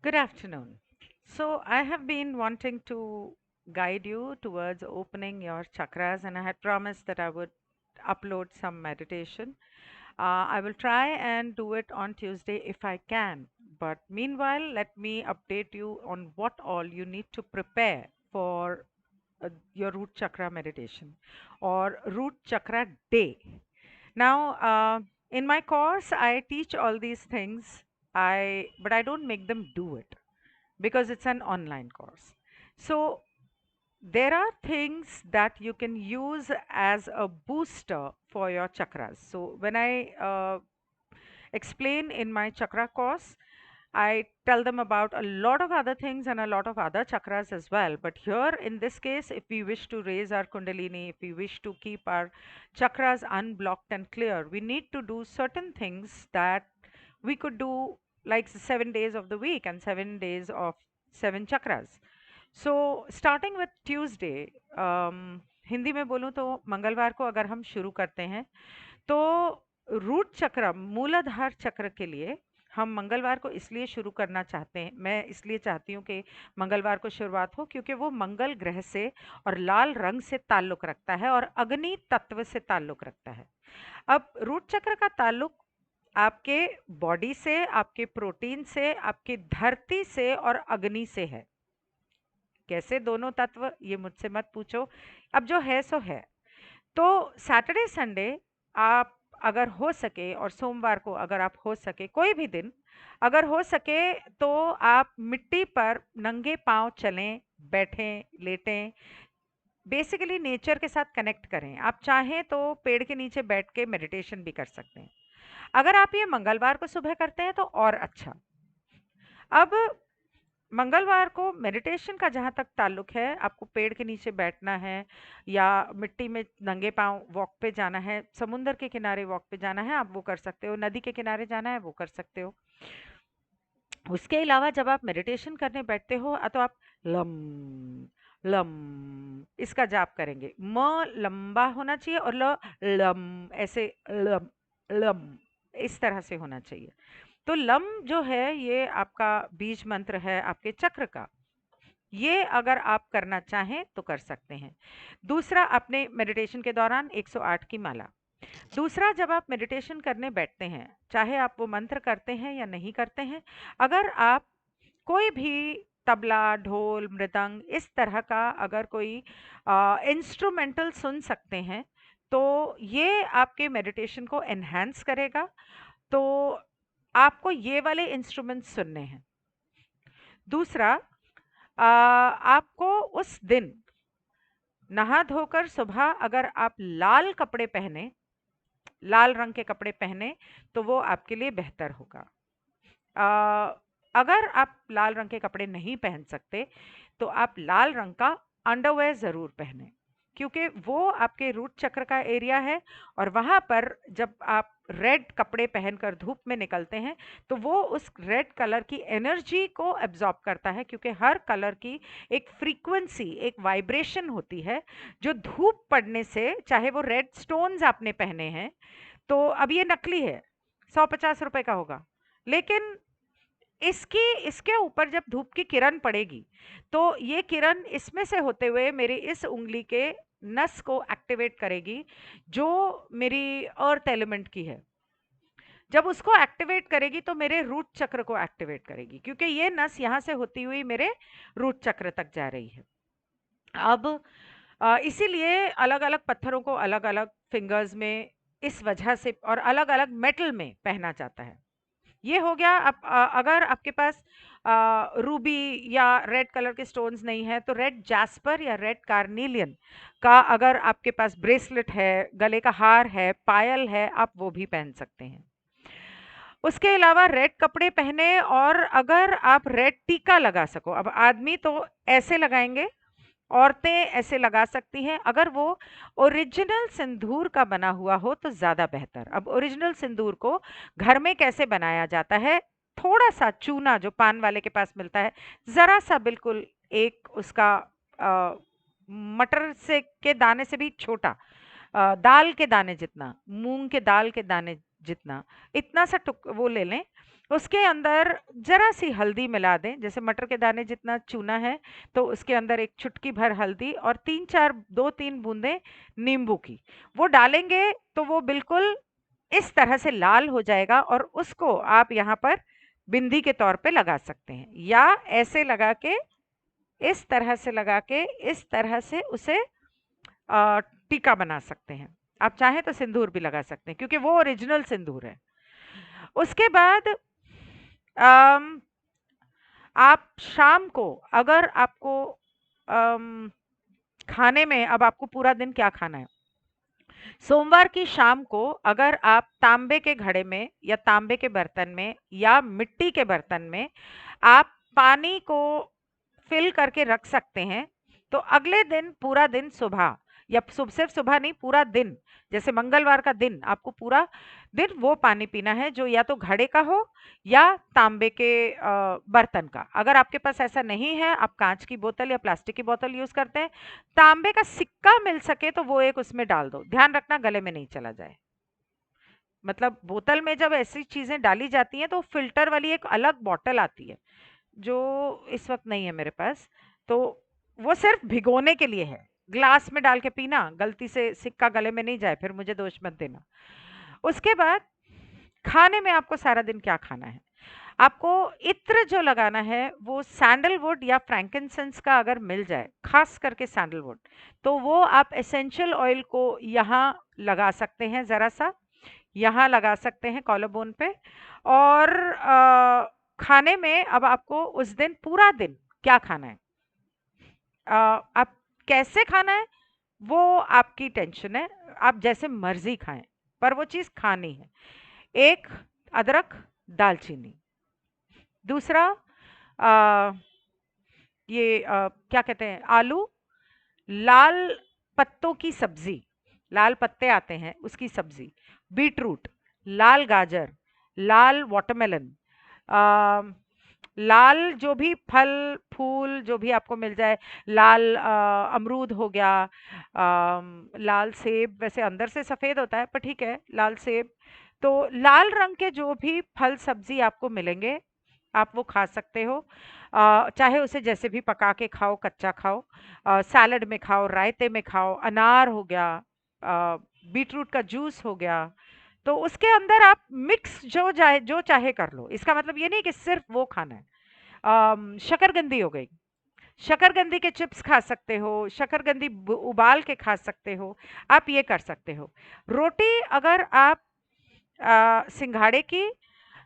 Good afternoon. So, I have been wanting to guide you towards opening your chakras, and I had promised that I would upload some meditation. I will try and do it on Tuesday if I can. But meanwhile, let me update you on what all you need to prepare for your root chakra meditation or root chakra day. Now, in my course, I teach all these things. But I don't make them do it because it's an online course. So there are things that you can use as a booster for your chakras. So when I explain in my chakra course, I tell them about a lot of other things and a lot of other chakras as well. But here in this case, if we wish to raise our kundalini, if we wish to keep our chakras unblocked and clear, we need to do certain things that we could do like 7 days of the week and 7 days of seven chakras. So starting with Tuesday, Hindi में बोलूँ तो मंगलवार को अगर हम शुरू करते हैं तो रूट चक्र मूलाधार चक्र के लिए हम मंगलवार को इसलिए शुरू करना चाहते हैं, मैं इसलिए चाहती हूँ कि मंगलवार को शुरुआत हो क्योंकि वो मंगल ग्रह से और लाल रंग से ताल्लुक रखता है और अग्नि तत्व से ताल्लुक रखता है। अब रूट चक्र का ताल्लुक आपके बॉडी से, आपके प्रोटीन से, आपकी धरती से और अग्नि से है। कैसे दोनों तत्व, ये मुझसे मत पूछो, अब जो है सो है। तो सैटरडे संडे आप अगर हो सके और सोमवार को अगर आप हो सके, कोई भी दिन अगर हो सके तो आप मिट्टी पर नंगे पांव चलें, बैठें, लेटें, बेसिकली नेचर के साथ कनेक्ट करें। आप चाहें तो पेड़ के नीचे बैठ के मेडिटेशन भी कर सकते हैं। अगर आप ये मंगलवार को सुबह करते हैं तो और अच्छा। अब मंगलवार को मेडिटेशन का जहाँ तक ताल्लुक है, आपको पेड़ के नीचे बैठना है या मिट्टी में नंगे पाँव वॉक पे जाना है, समुंदर के किनारे वॉक पे जाना है, आप वो कर सकते हो, नदी के किनारे जाना है, वो कर सकते हो। उसके अलावा जब आप मेडिटेशन करने बैठते हो तो आप लम लम इसका जाप करेंगे। म लंबा होना चाहिए और ल लम ऐसे लम लम इस तरह से होना चाहिए। तो लम जो है ये आपका बीज मंत्र है आपके चक्र का। ये अगर आप करना चाहें तो कर सकते हैं। दूसरा, अपने मेडिटेशन के दौरान 108 की माला। दूसरा, जब आप मेडिटेशन करने बैठते हैं, चाहे आप वो मंत्र करते हैं या नहीं करते हैं, अगर आप कोई भी तबला, ढोल, मृदंग इस तरह का अगर कोई इंस्ट्रूमेंटल सुन सकते हैं, तो ये आपके मेडिटेशन को एनहांस करेगा। तो आपको ये वाले इंस्ट्रूमेंट्स सुनने हैं। दूसरा, आपको उस दिन नहा धोकर सुबह अगर आप लाल कपड़े पहने, लाल रंग के कपड़े पहने, तो वो आपके लिए बेहतर होगा। अगर आप लाल रंग के कपड़े नहीं पहन सकते, तो आप लाल रंग का अंडरवेयर ज़रूर पहनें, क्योंकि वो आपके रूट चक्र का एरिया है और वहाँ पर जब आप रेड कपड़े पहनकर धूप में निकलते हैं, तो वो उस रेड कलर की एनर्जी को एब्ज़ॉर्ब करता है, क्योंकि हर कलर की एक फ्रीक्वेंसी, एक वाइब्रेशन होती है, जो धूप पड़ने से, चाहे वो रेड स्टोन्स आपने पहने हैं, तो अब ये नकली है, 150 रुपए का होगा, लेकिन इसकी इसके ऊपर जब धूप की किरण पड़ेगी, तो ये किरण इसमें से होते हुए मेरी इस उँगली के नस को एक्टिवेट करेगी, जो मेरी अर्थ एलिमेंट की है। जब उसको एक्टिवेट करेगी तो मेरे रूट चक्र को एक्टिवेट करेगी, क्योंकि ये नस यहाँ से होती हुई मेरे रूट चक्र तक जा रही है। अब इसीलिए अलग-अलग पत्थरों को अलग-अलग फिंगर्स में इस वजह से और अलग-अलग मेटल में पहना जाता है। ये हो गया। अगर आपके पास रूबी या रेड कलर के स्टोन्स नहीं है, तो रेड जैस्पर या रेड कार्नेलियन का अगर आपके पास ब्रेसलेट है, गले का हार है, पायल है, आप वो भी पहन सकते हैं। उसके अलावा रेड कपड़े पहने और अगर आप रेड टीका लगा सको, अब आदमी तो ऐसे लगाएंगे, औरतें ऐसे लगा सकती हैं, अगर वो ओरिजिनल सिंदूर का बना हुआ हो तो ज़्यादा बेहतर। अब ओरिजिनल सिंदूर को घर में कैसे बनाया जाता है, थोड़ा सा चूना जो पान वाले के पास मिलता है, ज़रा सा बिल्कुल एक उसका अ, मटर से के दाने से भी छोटा, दाल के दाने जितना, मूंग के दाल के दाने जितना, इतना सा टुक वो ले लें उसके अंदर जरा सी हल्दी मिला दें, जैसे मटर के दाने जितना चूना है तो उसके अंदर एक चुटकी भर हल्दी और 3-4 2-3 बूंदें नींबू की वो डालेंगे तो वो बिल्कुल इस तरह से लाल हो जाएगा और उसको आप यहाँ पर बिंदी के तौर पे लगा सकते हैं या ऐसे लगा के इस तरह से लगा के इस तरह से उसे टीका बना सकते हैं। आप चाहें तो सिंदूर भी लगा सकते हैं क्योंकि वो ओरिजिनल सिंदूर है। उसके बाद अम, आप शाम को अगर आपको अम, खाने में अब आपको पूरा दिन क्या खाना है, सोमवार की शाम को अगर आप तांबे के घड़े में या तांबे के बर्तन में या मिट्टी के बर्तन में आप पानी को फिल करके रख सकते हैं, तो अगले दिन पूरा दिन सुबह या सिर्फ सुबह नहीं पूरा दिन, जैसे मंगलवार का दिन आपको पूरा दिन वो पानी पीना है जो या तो घड़े का हो या तांबे के बर्तन का। अगर आपके पास ऐसा नहीं है, आप कांच की बोतल या प्लास्टिक की बोतल यूज करते हैं, तांबे का सिक्का मिल सके तो वो एक उसमें डाल दो, ध्यान रखना गले में नहीं चला जाए। मतलब बोतल में जब ऐसी चीजें डाली जाती हैं तो फिल्टर वाली एक अलग बोतल आती है जो इस वक्त नहीं है मेरे पास, तो वो सिर्फ भिगोने के लिए है। ग्लास में डाल के पीना, गलती से सिक्का गले में नहीं जाए फिर मुझे दोष मत देना। उसके बाद खाने में आपको सारा दिन क्या खाना है, आपको इत्र जो लगाना है वो सैंडलवुड या फ्रैंकिनसेंस का अगर मिल जाए, खास करके सैंडलवुड, तो वो आप एसेंशियल ऑयल को यहाँ लगा सकते हैं, जरा सा यहाँ लगा सकते हैं कॉलर बोन पे। और खाने में अब आपको उस दिन पूरा दिन क्या खाना है, आप कैसे खाना है वो आपकी टेंशन है, आप जैसे मर्जी खाएं पर वो चीज खानी है। एक, अदरक, दालचीनी। दूसरा, आ, ये क्या कहते हैं, आलू, लाल पत्तों की सब्जी, लाल पत्ते आते हैं उसकी सब्जी, बीटरूट, लाल गाजर, लाल वाटरमेलन, लाल जो भी फल फूल जो भी आपको मिल जाए, लाल अमरूद हो गया, लाल सेब वैसे अंदर से सफेद होता है पर ठीक है, लाल सेब। तो लाल रंग के जो भी फल सब्जी आपको मिलेंगे आप वो खा सकते हो, चाहे उसे जैसे भी पका के खाओ, कच्चा खाओ, सैलड में खाओ, रायते में खाओ, अनार हो गया, बीटरूट का जूस हो गया, तो उसके अंदर आप मिक्स जो चाहे कर लो। इसका मतलब ये नहीं कि सिर्फ वो खाना है। शकरकंदी हो गई, शकरकंदी के चिप्स खा सकते हो, शकरकंदी उबाल के खा सकते हो, आप ये कर सकते हो। रोटी अगर आप सिंघाड़े की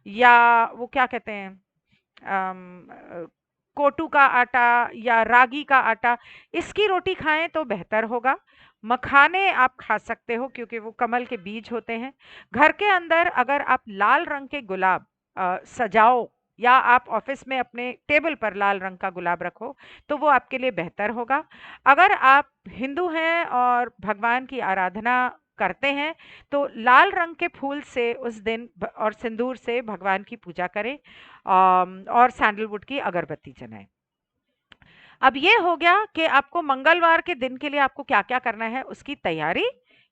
या वो क्या कहते हैं, कोटू का आटा या रागी का आटा, इसकी रोटी खाएं तो बेहतर होगा। मखाने आप खा सकते हो क्योंकि वो कमल के बीज होते हैं। घर के अंदर अगर आप लाल रंग के गुलाब सजाओ या आप ऑफिस में अपने टेबल पर लाल रंग का गुलाब रखो तो वो आपके लिए बेहतर होगा। अगर आप हिंदू हैं और भगवान की आराधना करते हैं तो लाल रंग के फूल से उस दिन और सिंदूर से भगवान की पूजा करें, और सैंडलवुड की अगरबत्ती जलाएं। अब ये हो गया कि आपको मंगलवार के दिन के लिए आपको क्या-क्या करना है उसकी तैयारी।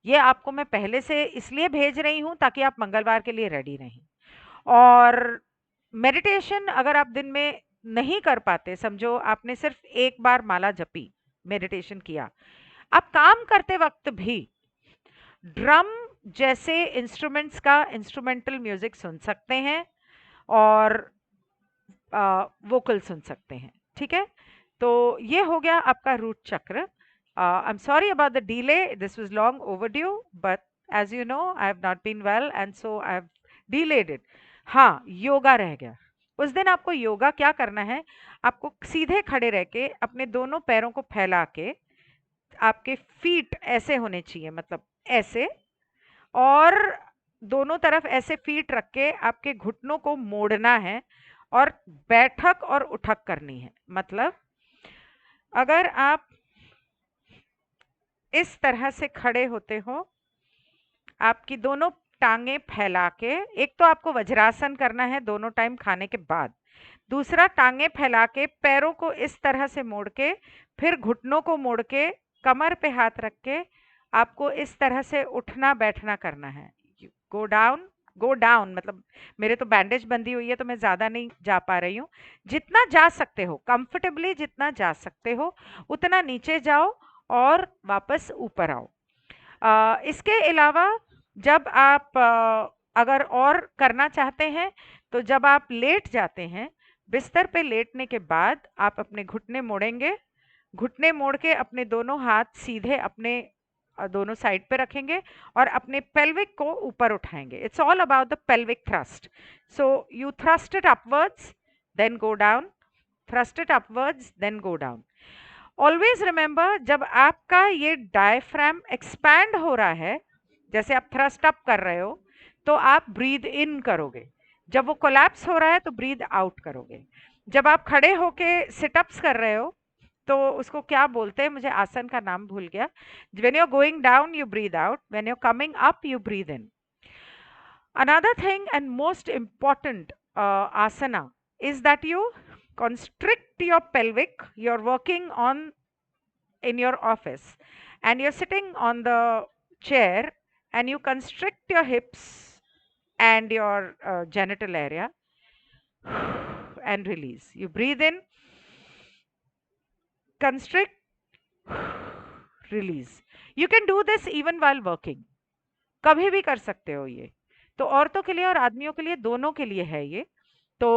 ये आपको मैं पहले से इसलिए भेज रही हूँ ताकि आप मंगलवार के लिए रेडी रहें। और मेडिटेशन अगर आप दिन में नहीं कर पाते, समझो आपने सिर्फ एक बार माला जपी, मेडिटेशन किया, आप काम करते वक्त भी ड्रम जैसे इंस्ट्रूमेंट्स का इंस्ट्रूमेंटल म्यूजिक सुन सकते हैं और वोकल सुन सकते हैं, ठीक है। तो ये हो गया आपका root chakra. I am sorry about the delay, this was long overdue, but as you know I have not been well and so I have delayed it. हाँ, योगा रह गया। उस दिन आपको योगा क्या करना है, आपको सीधे खड़े रह के अपने दोनों पैरों को फैला के, आपके फीट ऐसे होने चाहिए, मतलब ऐसे, और दोनों तरफ ऐसे फीट रख के आपके घुटनों को मोड़ना है और बैठक और उठक करनी है। मतलब अगर आप इस तरह से खड़े होते हो, आपकी दोनों टांगे फैला के, एक तो आपको वज्रासन करना है दोनों टाइम खाने के बाद, दूसरा टांगे फैला के पैरों को इस तरह से मोड़ के, फिर घुटनों को मोड़ के, कमर पे हाथ रख के आपको इस तरह से उठना बैठना करना है। गो डाउन गो डाउन, मतलब मेरे तो बैंडेज बंधी हुई है तो मैं ज़्यादा नहीं जा पा रही हूँ। जितना जा सकते हो कंफर्टेबली, जितना जा सकते हो उतना नीचे जाओ और वापस ऊपर आओ। इसके अलावा जब आप अगर और करना चाहते हैं तो जब आप लेट जाते हैं, बिस्तर पे लेटने के बाद आप अपने घुटने मोड़ेंगे। घुटने मोड़ के अपने दोनों हाथ सीधे अपने दोनों साइड पे रखेंगे और अपने पेल्विक को ऊपर उठाएंगे। It's all about the pelvic thrust. So you thrust it upwards, then go down, thrust it upwards, then go down. Always remember, जब आपका ये डायफ्राम एक्सपैंड हो रहा है, जैसे आप थ्रस्ट अप कर रहे हो, तो आप ब्रीद इन करोगे। जब वो कोलैप्स हो रहा है तो ब्रीद आउट करोगे। जब आप खड़े होके सिटअप्स कर रहे हो तो उसको क्या बोलते हैं, मुझे आसन का नाम भूल गया। When you are going down you breathe out, when you are coming up you breathe in. Another thing and most important asana is that you constrict your pelvic. You're working on in your office and you're sitting on the chair and you constrict your hips and your genital area and release. You breathe in, constrict, release. You can do this even while working. कभी भी कर सकते हो ये। तो औरतों के लिए और आदमियों के लिए, दोनों के लिए है ये। तो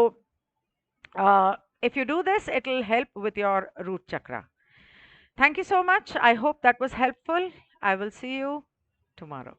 if you do this, it will help with your root chakra. Thank you so much. I hope that was helpful. I will see you tomorrow.